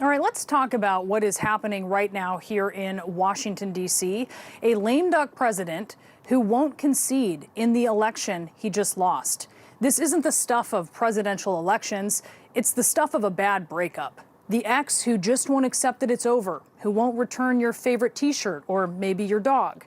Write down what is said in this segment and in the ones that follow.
All right, let's talk about what is happening right now here in Washington, D.C. A lame duck president who won't concede in the election he just lost. This isn't the stuff of presidential elections. It's the stuff of a bad breakup. The ex who just won't accept that it's over, who won't return your favorite T-shirt or maybe your dog.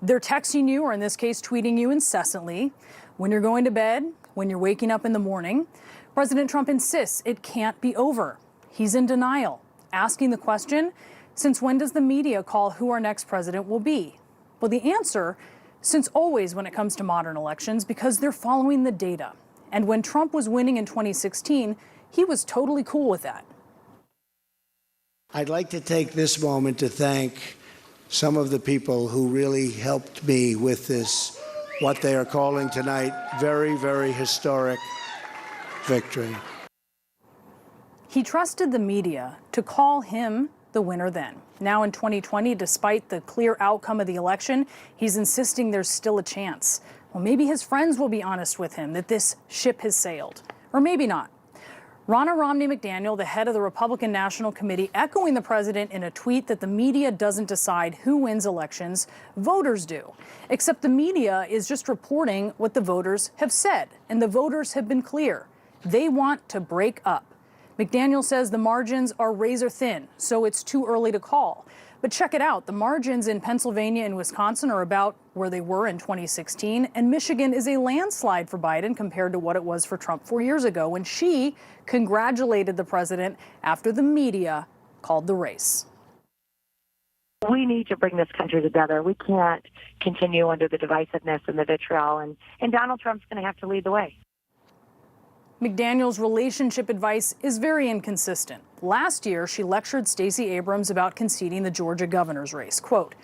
They're texting you, or in this case, tweeting you incessantly when you're going to bed, when you're waking up in the morning. President Trump insists it can't be over. He's in denial, asking the question, since when does the media call who our next president will be? Well, the answer, since always when it comes to modern elections, because they're following the data. And when Trump was winning in 2016, he was totally cool with that. I'd like to take this moment to thank some of the people who really helped me with this, what they are calling tonight, very, very historic victory. He trusted the media to call him the winner then. Now in 2020, despite the clear outcome of the election, he's insisting there's still a chance. Well, maybe his friends will be honest with him that this ship has sailed, or maybe not. Ronna Romney McDaniel, the head of the Republican National Committee, echoing the president in a tweet that the media doesn't decide who wins elections, voters do. Except the media is just reporting what the voters have said, and the voters have been clear. They want to break up. McDaniel says the margins are razor thin, so it's too early to call. But check it out. The margins in Pennsylvania and Wisconsin are about where they were in 2016, and Michigan is a landslide for Biden compared to what it was for Trump 4 years ago when she congratulated the president after the media called the race. We need to bring this country together. We can't continue under the divisiveness and the vitriol, and Donald Trump's going to have to lead the way. McDaniel's relationship advice is very inconsistent. Last year, she lectured Stacey Abrams about conceding the Georgia governor's race. Quote,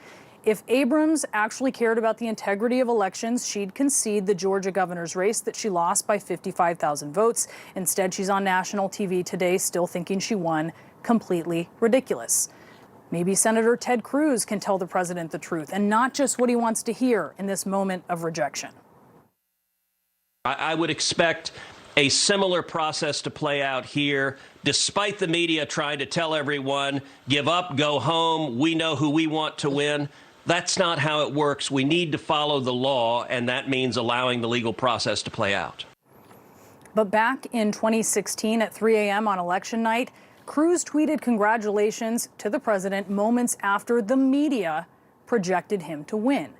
if Abrams actually cared about the integrity of elections, she'd concede the Georgia governor's race that she lost by 55,000 votes. Instead, she's on national TV today still thinking she won. Completely ridiculous. Maybe Senator Ted Cruz can tell the president the truth and not just what he wants to hear in this moment of rejection. I would expect a similar process to play out here, despite the media trying to tell everyone, give up, go home, we know who we want to win. That's not how it works. We need to follow the law, and that means allowing the legal process to play out. But back in 2016 at 3 a.m. on election night, Cruz tweeted congratulations to the president moments after the media projected him to win.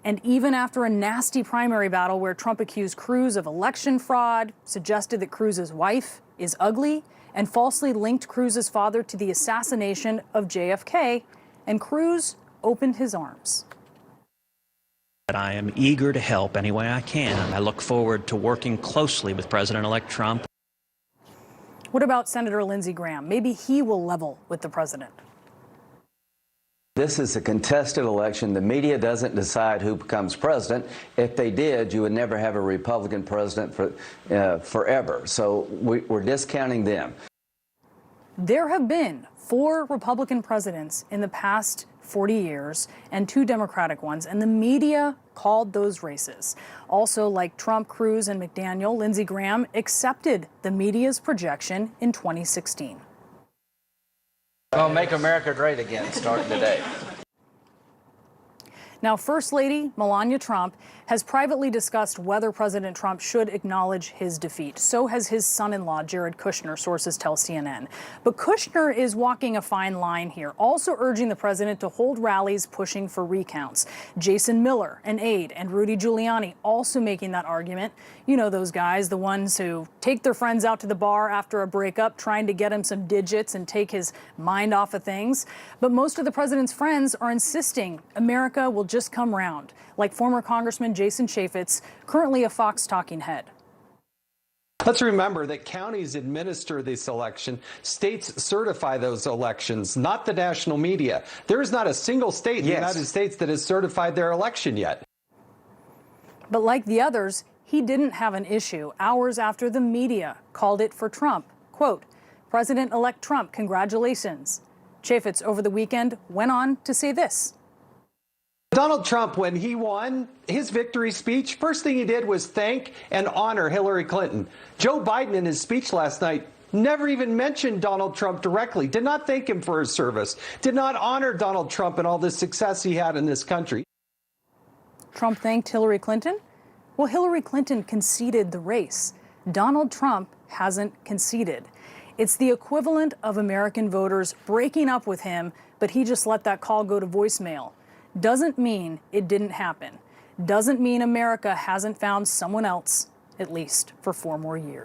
And even after a nasty primary battle where Trump accused Cruz of election fraud, suggested that Cruz's wife is ugly, and falsely linked Cruz's father to the assassination of JFK, and Cruz opened his arms. I am eager to help any way I can. I look forward to working closely with President-elect Trump. What about Senator Lindsey Graham? Maybe he will level with the president. This is a contested election. The media doesn't decide who becomes president. If they did, you would never have a Republican president forever. So we're discounting them. There have been 4 Republican presidents in the past 40 years and 2 Democratic ones, and the media called those races. Also, like Trump, Cruz, and McDaniel, Lindsey Graham accepted the media's projection in 2016. Well, make America great again, starting today. Now, First Lady Melania Trump has privately discussed whether President Trump should acknowledge his defeat. So has his son-in-law, Jared Kushner, sources tell CNN. But Kushner is walking a fine line here, also urging the president to hold rallies pushing for recounts. Jason Miller, an aide, and Rudy Giuliani also making that argument. You know those guys, the ones who take their friends out to the bar after a breakup, trying to get him some digits and take his mind off of things. But most of the president's friends are insisting America will just come round, like former Congressman Jason Chaffetz, currently a Fox talking head. Let's remember that counties administer this election. States certify those elections, not the national media. There is not a single state in the United States that has certified their election yet. But like the others, he didn't have an issue hours after the media called it for Trump. Quote, President-elect Trump, congratulations. Chaffetz over the weekend went on to say this. Donald Trump, when he won his victory speech, first thing he did was thank and honor Hillary Clinton. Joe Biden, in his speech last night, never even mentioned Donald Trump directly, did not thank him for his service, did not honor Donald Trump and all the success he had in this country. Trump thanked Hillary Clinton? Well, Hillary Clinton conceded the race. Donald Trump hasn't conceded. It's the equivalent of American voters breaking up with him, but he just let that call go to voicemail. Doesn't mean it didn't happen. Doesn't mean America hasn't found someone else, at least for 4 more years.